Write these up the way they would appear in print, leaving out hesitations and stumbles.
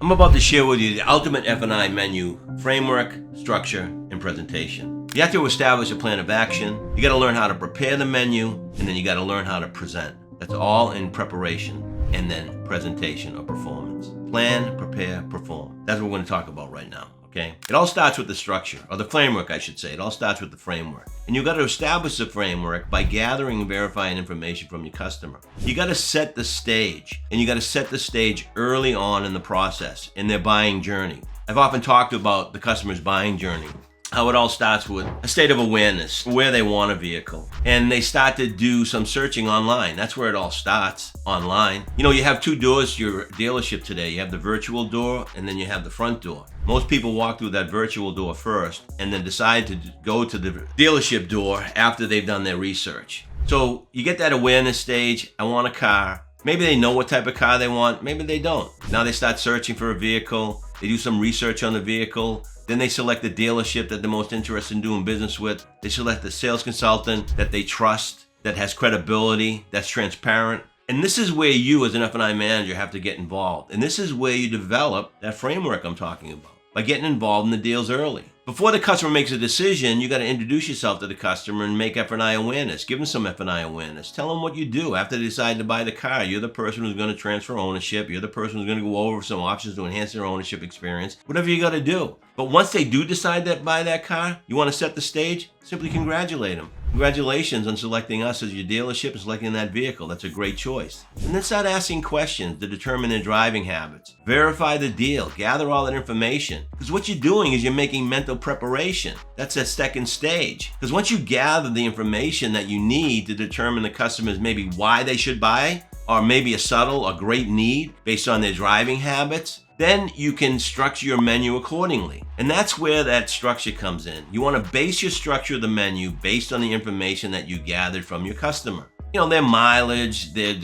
I'm about to share with you the ultimate F&I menu framework, structure, and presentation. You have to establish a plan of action. You got to learn how to prepare the menu, and then you got to learn how to present. That's all in preparation, and then presentation or performance. Plan, prepare, perform. That's what we're going to talk about right now. Okay? It all starts with the structure, or the framework, I should say. It all starts with the framework. And you've got to establish the framework by gathering and verifying information from your customer. You got to set the stage, and you got to set the stage early on in the process, in their buying journey. I've often talked about the customer's buying journey. How it all starts with a state of awareness, where they want a vehicle. And they start to do some searching online. That's where it all starts, online. You know, you have two doors to your dealership today. You have the virtual door, and then you have the front door. Most people walk through that virtual door first, and then decide to go to the dealership door after they've done their research. So you get that awareness stage, I want a car. Maybe they know what type of car they want, maybe they don't. Now they start searching for a vehicle, they do some research on the vehicle, then they select the dealership that they're most interested in doing business with. They select the sales consultant that they trust, that has credibility, that's transparent. And this is where you as an F&I manager have to get involved. And this is where you develop that framework I'm talking about, by getting involved in the deals early. Before the customer makes a decision, you got to introduce yourself to the customer and make F&I awareness. Give them some F&I awareness. Tell them what you do after they decide to buy the car. You're the person who's going to transfer ownership. You're the person who's going to go over some options to enhance their ownership experience. Whatever you got to do. But once they do decide to buy that car, you want to set the stage, simply congratulate them. Congratulations on selecting us as your dealership and selecting that vehicle. That's a great choice. And then start asking questions to determine their driving habits. Verify the deal. Gather all that information. Because what you're doing is you're making mental preparation. That's that second stage. Because once you gather the information that you need to determine the customers maybe why they should buy, or maybe a subtle or great need based on their driving habits, then you can structure your menu accordingly. And that's where that structure comes in. You want to base your structure of the menu based on the information that you gathered from your customer. You know, their mileage, their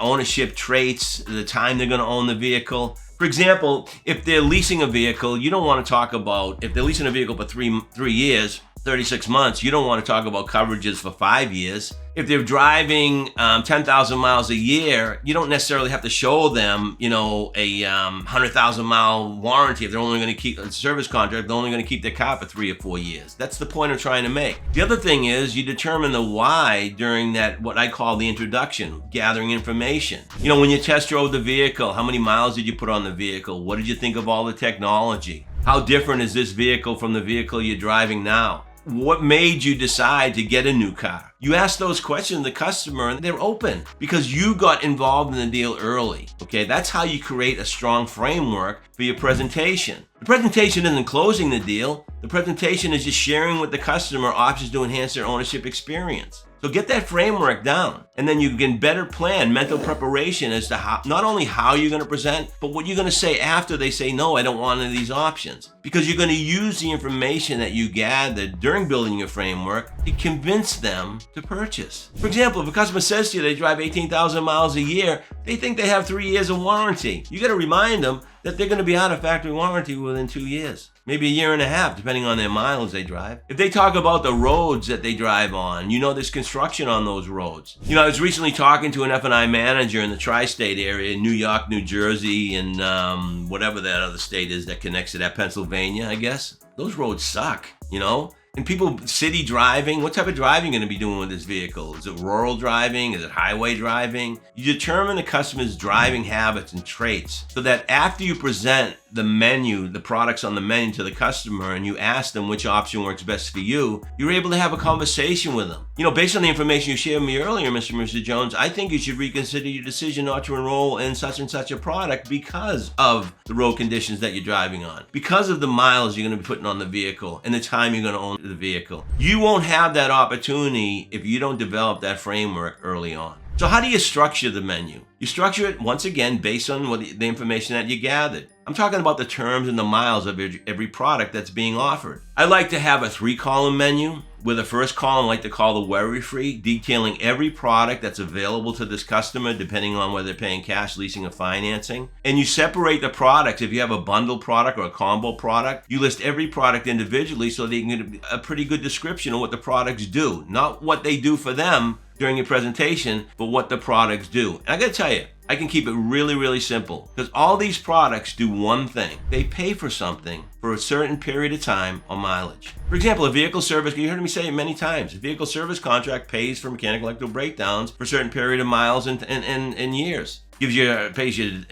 ownership traits, the time they're going to own the vehicle. For example, if they're leasing a vehicle, you don't want to talk about, if they're leasing a vehicle for three years, 36 months, you don't want to talk about coverages for 5 years. If they're driving 10,000 miles a year, you don't necessarily have to show them, you know, a 100,000 mile warranty. If they're only going to keep a service contract, they're only going to keep their car for 3 or 4 years. That's the point I'm trying to make. The other thing is you determine the why during that, what I call the introduction, gathering information. You know, when you test drove the vehicle, how many miles did you put on the vehicle? What did you think of all the technology? How different is this vehicle from the vehicle you're driving now? What made you decide to get a new car? You ask those questions to the customer and they're open because you got involved in the deal early. Okay, that's how you create a strong framework for your presentation. The presentation isn't closing the deal. The presentation is just sharing with the customer options to enhance their ownership experience. So get that framework down, and then you can better plan mental preparation as to how, not only how you're going to present, but what you're going to say after they say, no, I don't want any of these options. Because you're going to use the information that you gathered during building your framework to convince them to purchase. For example, if a customer says to you they drive 18,000 miles a year, they think they have 3 years of warranty. You got to remind them that they're going to be out of factory warranty within 2 years. Maybe a year and a half, depending on their miles they drive. If they talk about the roads that they drive on, you know there's construction on those roads. You know, I was recently talking to an F&I manager in the tri-state area, New York, New Jersey, and whatever that other state is that connects to that, Pennsylvania, I guess. Those roads suck, you know? And people, city driving, what type of driving are you going to be doing with this vehicle? Is it rural driving? Is it highway driving? You determine the customer's driving habits and traits so that after you present the menu, the products on the menu to the customer, and you ask them which option works best for you, you're able to have a conversation with them. You know, based on the information you shared with me earlier, Mr. Jones, I think you should reconsider your decision not to enroll in such and such a product because of the road conditions that you're driving on, because of the miles you're going to be putting on the vehicle and the time you're going to own the vehicle. You won't have that opportunity if you don't develop that framework early on. So how do you structure the menu? You structure it, once again, based on the information that you gathered. I'm talking about the terms and the miles of every product that's being offered. I like to have a 3-column menu, where the first column I like to call the worry-free, detailing every product that's available to this customer, depending on whether they're paying cash, leasing, or financing. And you separate the products. If you have a bundle product or a combo product, you list every product individually so that you can get a pretty good description of what the products do. Not what they do for them during your presentation, but what the products do. And I gotta tell you, I can keep it really, really simple because all these products do one thing. They pay for something for a certain period of time on mileage. For example, a vehicle service, you heard me say it many times, a vehicle service contract pays for mechanical electrical breakdowns for a certain period of miles and years. Pays you,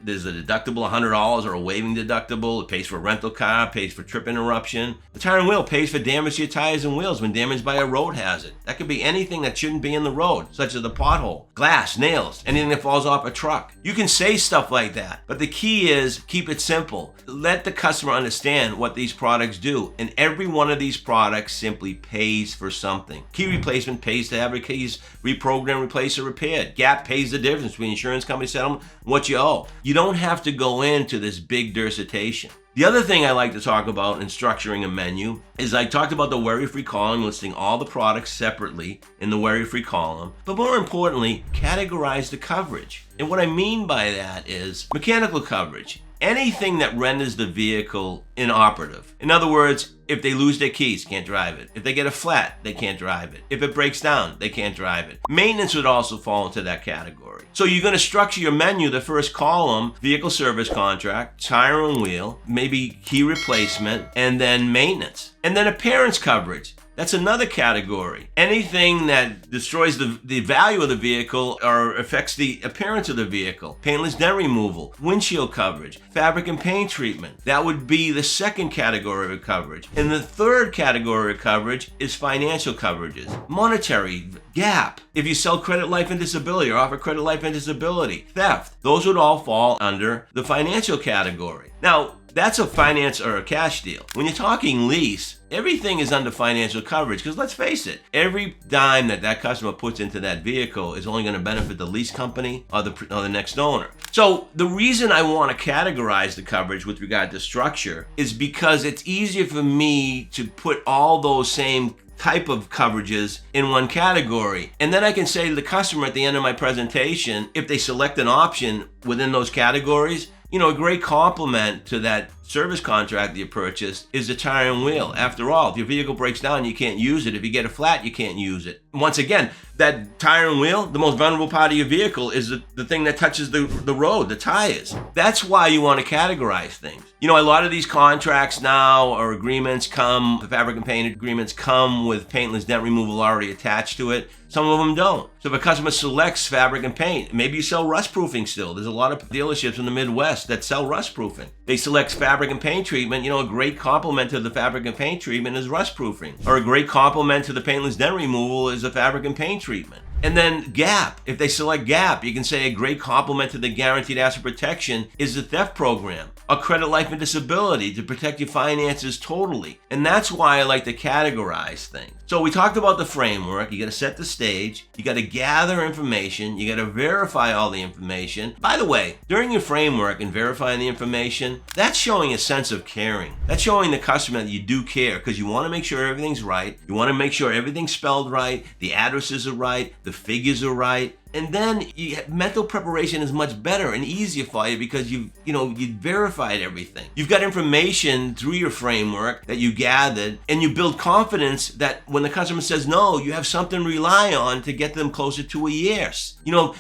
there's a deductible, $100 or a waiving deductible. It pays for a rental car, pays for trip interruption. The tire and wheel pays for damage to your tires and wheels when damaged by a road hazard. That could be anything that shouldn't be in the road, such as a pothole, glass, nails, anything that falls off a truck. You can say stuff like that, but the key is keep it simple. Let the customer understand what these products do, and every one of these products simply pays for something. Key replacement pays to have your keys reprogrammed, replaced, or repaired. Gap pays the difference between insurance company settlement and what you owe. You don't have to go into this big dissertation. The other thing I like to talk about in structuring a menu is I talked about the worry-free column, listing all the products separately in the worry-free column, but more importantly, categorize the coverage. And what I mean by that is mechanical coverage. Anything that renders the vehicle inoperative. In other words, if they lose their keys, can't drive it. If they get a flat, they can't drive it. If it breaks down, they can't drive it. Maintenance would also fall into that category. So you're going to structure your menu, the first column, vehicle service contract, tire and wheel, maybe key replacement, and then maintenance. And then appearance coverage. That's another category. Anything that destroys the value of the vehicle or affects the appearance of the vehicle. Paintless dent removal, windshield coverage, fabric and paint treatment. That would be the second category of coverage. And the third category of coverage is financial coverages. Monetary, gap. If you sell credit, life, and disability or offer credit, life, and disability. Theft. Those would all fall under the financial category. Now, that's a finance or a cash deal. When you're talking lease, everything is under financial coverage because let's face it, every dime that customer puts into that vehicle is only going to benefit the lease company or the next owner. So the reason I want to categorize the coverage with regard to structure is because it's easier for me to put all those same type of coverages in one category. And then I can say to the customer at the end of my presentation, if they select an option within those categories, a great complement to that service contract that you purchased is the tire and wheel. After all, if your vehicle breaks down, you can't use it. If you get a flat, you can't use it. Once again, that tire and wheel, the most vulnerable part of your vehicle is the thing that touches the road, the tires. That's why you want to categorize things. A lot of these contracts now or agreements the fabric and paint agreements come with paintless dent removal already attached to it. Some of them don't. So if a customer selects fabric and paint, maybe you sell rust proofing still. There's a lot of dealerships in the Midwest that sell rust proofing. They select fabric and paint treatment. A great complement to the fabric and paint treatment is rust proofing. Or a great complement to the paintless dent removal is the fabric and paint treatment. And then gap. If they select gap, you can say a great complement to the guaranteed asset protection is the theft program. A credit, life, and disability to protect your finances totally. And that's why I like to categorize things. So we talked about the framework. You got to set the stage. You got to gather information. You got to verify all the information. By the way, during your framework and verifying the information, that's showing a sense of caring. That's showing the customer that you do care because you want to make sure everything's right. You want to make sure everything's spelled right. The addresses are right. The figures are right. And then mental preparation is much better and easier for you because you've verified everything. You've got information through your framework that you gathered, and you build confidence that when the customer says no, you have something to rely on to get them closer to a yes. You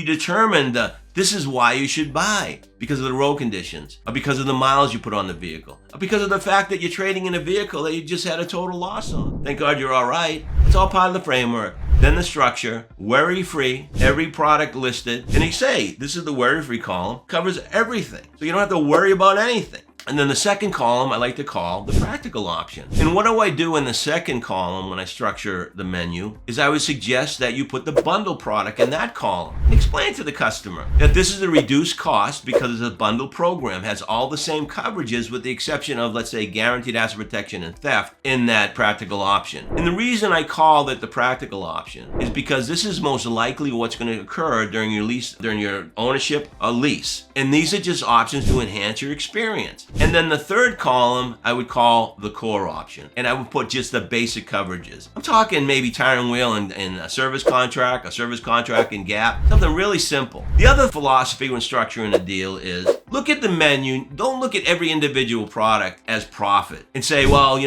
determined this is why you should buy, because of the road conditions, or because of the miles you put on the vehicle, or because of the fact that you're trading in a vehicle that you just had a total loss on. Thank God you're all right. It's all part of the framework. Then the structure, worry-free, every product listed. And you say, this is the worry-free column, covers everything. So you don't have to worry about anything. And then the second column I like to call the practical option. And what do I do in the second column when I structure the menu is I would suggest that you put the bundle product in that column. And explain to the customer that this is a reduced cost because it's a bundle program, has all the same coverages with the exception of, let's say, guaranteed asset protection and theft in that practical option. And the reason I call it the practical option is because this is most likely what's going to occur during your lease, during your ownership or lease. And these are just options to enhance your experience. And then the third column, I would call the core option. And I would put just the basic coverages. I'm talking maybe tire and wheel and a service contract and gap, something really simple. The other philosophy when structuring a deal is look at the menu. Don't look at every individual product as profit and say, well,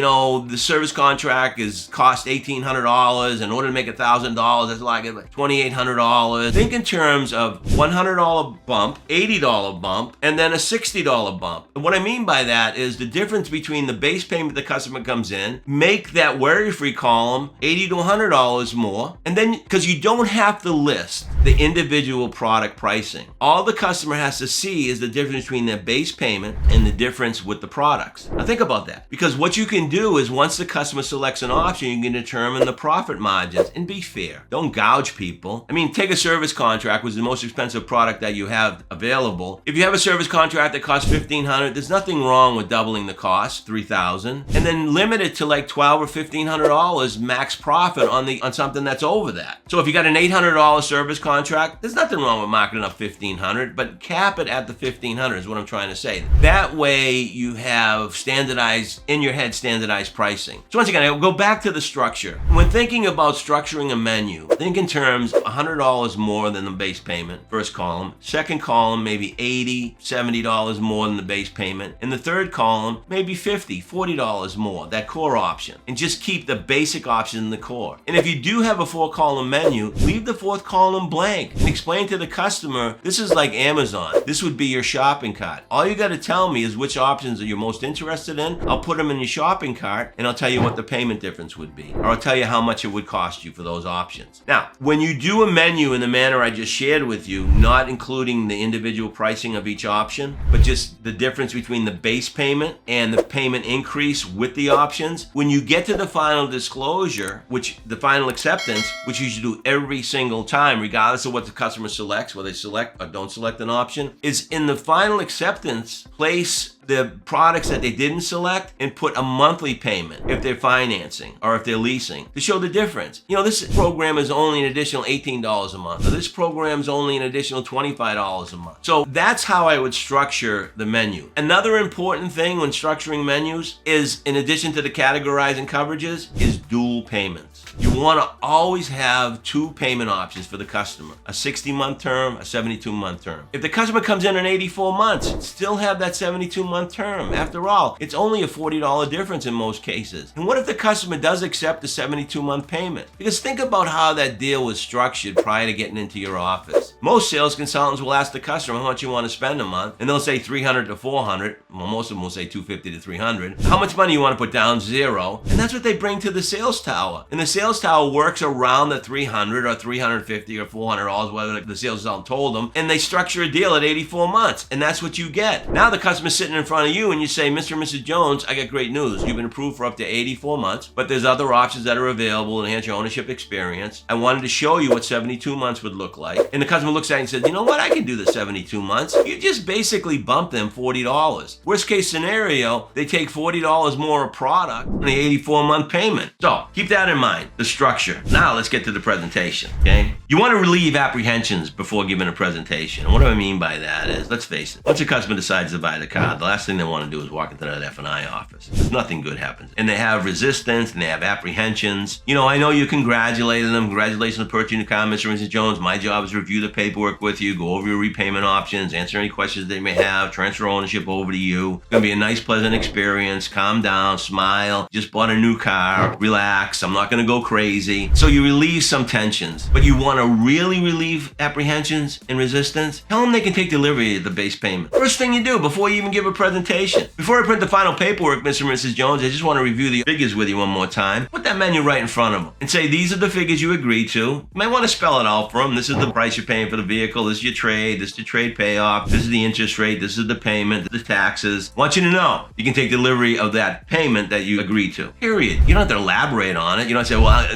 the service contract cost $1,800. In order to make $1,000, that's like $2,800. Think in terms of $100 bump, $80 bump, and then a $60 bump. And what I mean by that is the difference between the base payment the customer comes in, make that worry-free column $80 to $100 more, and then because you don't have to list the individual product pricing. All the customer has to see is the difference between their base payment and the difference with the products. Now think about that, because what you can do is once the customer selects an option, you can determine the profit margins and be fair. Don't gouge people. I mean, take a service contract, which is the most expensive product that you have available. If you have a service contract that costs $1,500, there's nothing wrong with doubling the cost, $3,000, and then limit it to like $1,200 or $1,500 max profit on something that's over that. So if you got an $800 service contract, there's nothing wrong with marking up $1,500, but cap it at the $1,500 is what I'm trying to say. That way you have standardized pricing. So once again, I'll go back to the structure. When thinking about structuring a menu, think in terms of $100 more than the base payment, first column. Second column, maybe $80, $70 more than the base payment. In the third column, maybe $50, $40 more, that core option. And just keep the basic option in the core. And if you do have a 4-column menu, leave the 4th column blank and explain to the customer, this is like Amazon. This would be your shopping cart. All you got to tell me is which options are you most interested in. I'll put them in your shopping cart and I'll tell you what the payment difference would be. Or I'll tell you how much it would cost you for those options. Now, when you do a menu in the manner I just shared with you, not including the individual pricing of each option, but just the difference between the base payment and the payment increase with the options, when you get to the final disclosure, the final acceptance, which you should do every single time, regardless of what the customer selects, whether they select or don't select an option, is in the final acceptance, place the products that they didn't select and put a monthly payment if they're financing or if they're leasing to show the difference. This program is only an additional $18 a month, or this program is only an additional $25 a month. So that's how I would structure the menu. Another important thing when structuring menus is, in addition to the categorizing coverages, is dual payments. You want to always have 2 payment options for the customer, a 60-month term, a 72-month term. If the customer comes in 84 months, still have that 72-month term. After all, it's only a $40 difference in most cases. And what if the customer does accept the 72-month payment? Because think about how that deal was structured prior to getting into your office. Most sales consultants will ask the customer how much you want to spend a month, and they'll say $300 to $400. Well, most of them will say $250 to $300. How much money you want to put down? 0. And that's what they bring to the sales tower. And the sales tower works around the $300 or $350 or $400, whether the sales consultant told them, and they structure a deal at 84 months, and that's what you get. Now the customer's sitting in front of you and you say, Mr. and Mrs. Jones, I got great news. You've been approved for up to 84 months, but there's other options that are available to enhance your ownership experience. I wanted to show you what 72 months would look like. And the customer looks at it and says, you know what, I can do the 72 months. You just basically bump them $40. Worst case scenario, they take $40 more a product on the 84-month payment. So keep that in mind, the structure. Now let's get to the presentation, okay? You want to relieve apprehensions before giving a presentation. And what do I mean by that is, let's face it, once a customer decides to buy the car, the last thing they want to do is walk into that F&I office. Nothing good happens. And they have resistance and they have apprehensions. I know you congratulated them. Congratulations on purchasing the car, Mr. and Mrs. Jones. My job is to review the paperwork with you, go over your repayment options, answer any questions they may have, transfer ownership over to you. It's going to be a nice, pleasant experience. Calm down, smile. Just bought a new car. Relax. I'm not going to go crazy. So you relieve some tensions, but you want to really relieve apprehensions and resistance. Tell them they can take delivery of the base payment. First thing you do before you even give a presentation. Before I print the final paperwork, Mr. and Mrs. Jones, I just want to review the figures with you one more time. Put that menu right in front of them and say, these are the figures you agreed to. You might want to spell it out for them. This is the price you're paying for the vehicle. This is your trade. This is the trade payoff. This is the interest rate. This is the payment, the taxes. I want you to know you can take delivery of that payment that you agreed to. Period. You don't have to elaborate on it. You don't say, well,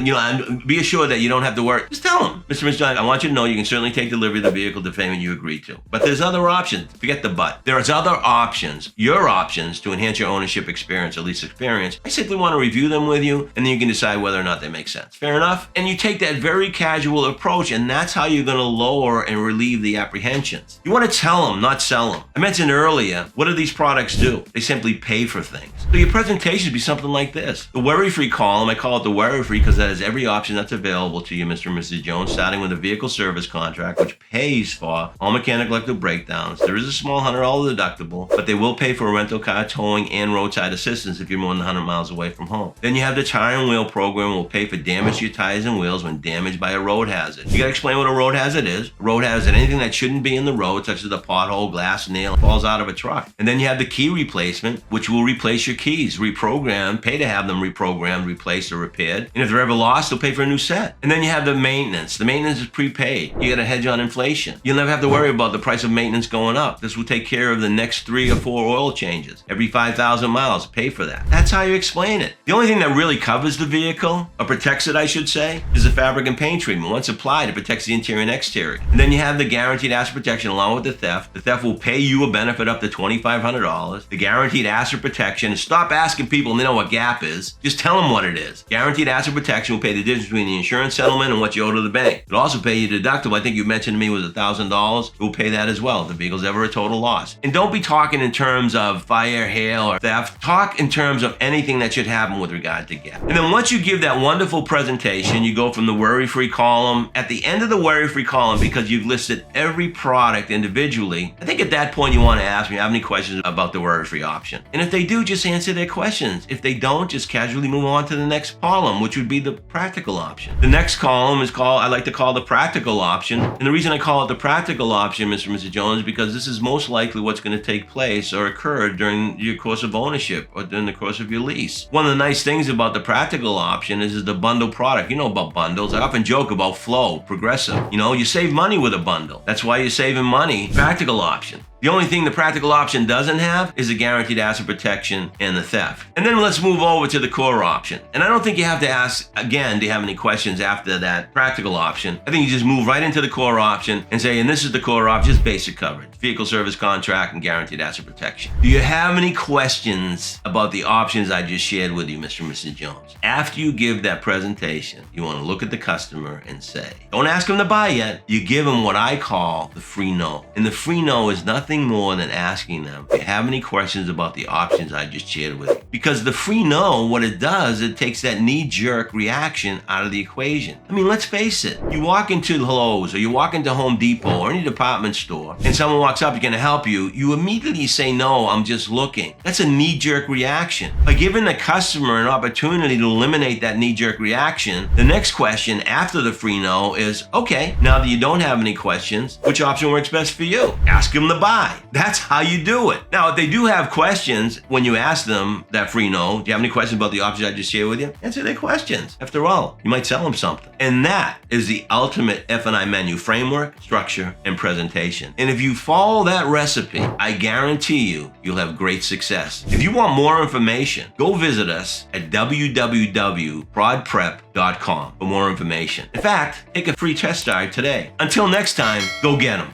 be assured that you don't have to worry. Just tell them. Mr. Mr. I want you to know you can certainly take delivery of the vehicle to payment you agree to. But there's other options. Forget the but. There's other options, your options, to enhance your ownership experience or lease experience. I simply want to review them with you, and then you can decide whether or not they make sense. Fair enough? And you take that very casual approach, and that's how you're going to lower and relieve the apprehensions. You want to tell them, not sell them. I mentioned earlier, what do these products do? They simply pay for things. So your presentation should be something like this. The worry-free column, I call it the worry-free because that is every option that's available to you, Mr. and Mrs. Jones, starting with a vehicle service contract, which pays for all mechanical electrical breakdowns. There is a small $100 deductible, but they will pay for a rental car, towing, and roadside assistance if you're more than 100 miles away from home. Then you have the tire and wheel program, will pay for damage to your tires and wheels when damaged by a road hazard. You gotta explain what a road hazard is. A road hazard, anything that shouldn't be in the road, such as a pothole, glass, nail, falls out of a truck. And then you have the key replacement, which will replace your keys, reprogram, pay to have them reprogrammed, replaced, or repaired. And if they're ever lost, they'll pay for a new set. And then you have the maintenance. The maintenance is prepaid. You got a hedge on inflation. You'll never have to worry about the price of maintenance going up. This will take care of the next 3 or 4 oil changes. Every 5,000 miles, pay for that. That's how you explain it. The only thing that really covers the vehicle, or protects it, I should say, is the fabric and paint treatment. Once applied, it protects the interior and exterior. And then you have the guaranteed asset protection along with the theft. The theft will pay you a benefit up to $2,500. The guaranteed asset protection, stop asking people and they know what GAP is. Just tell them what it is. Guaranteed asset protection will pay the difference between the insurance settlement and what you owe to the bank. It'll also pay your deductible. I think you mentioned to me was $1,000. It will pay that as well if the vehicle's ever a total loss. And don't be talking in terms of fire, hail, or theft. Talk in terms of anything that should happen with regard to GAP. And then once you give that wonderful presentation, you go from the worry-free column. At the end of the worry-free column, because you've listed every product individually, I think at that point you want to ask me, have any questions about the worry-free option? And if they do, just answer their questions. If they don't, just casually move on to the next column, which would be the practical option. The next column is called, I like to call the practical option. And the reason I call it the practical option, Mr. and Mrs. Jones, is because this is most likely what's going to take place or occur during your course of ownership or during the course of your lease. One of the nice things about the practical option is the bundle product. You know about bundles. I often joke about Flow, Progressive. You know, you save money with a bundle. That's why you're saving money. Practical option. The only thing the practical option doesn't have is the guaranteed asset protection and the theft. And then let's move over to the core option. And I don't think you have to ask, again, do you have any questions after that practical option? I think you just move right into the core option and say, and this is the core option, just basic coverage, vehicle service contract, and guaranteed asset protection. Do you have any questions about the options I just shared with you, Mr. and Mrs. Jones? After you give that presentation, you want to look at the customer and say, don't ask them to buy yet. You give them what I call the free no. And the free no is nothing more than asking them, do you have any questions about the options I just shared with you? Because the free no, what it does, it takes that knee-jerk reaction out of the equation. I mean, let's face it. You walk into Lowe's or you walk into Home Depot or any department store and someone walks up, going to help you, you immediately say, no, I'm just looking. That's a knee-jerk reaction. By giving the customer an opportunity to eliminate that knee-jerk reaction, the next question after the free no is, okay, now that you don't have any questions, which option works best for you? Ask them to buy. That's how you do it. Now, if they do have questions when you ask them that free no, do you have any questions about the options I just shared with you? Answer their questions. After all, you might sell them something. And that is the ultimate F&I menu: framework, structure, and presentation. And if you follow that recipe, I guarantee you'll have great success. If you want more information, go visit us at www.prodprep.com for more information. In fact, take a free test drive today. Until next time, go get them.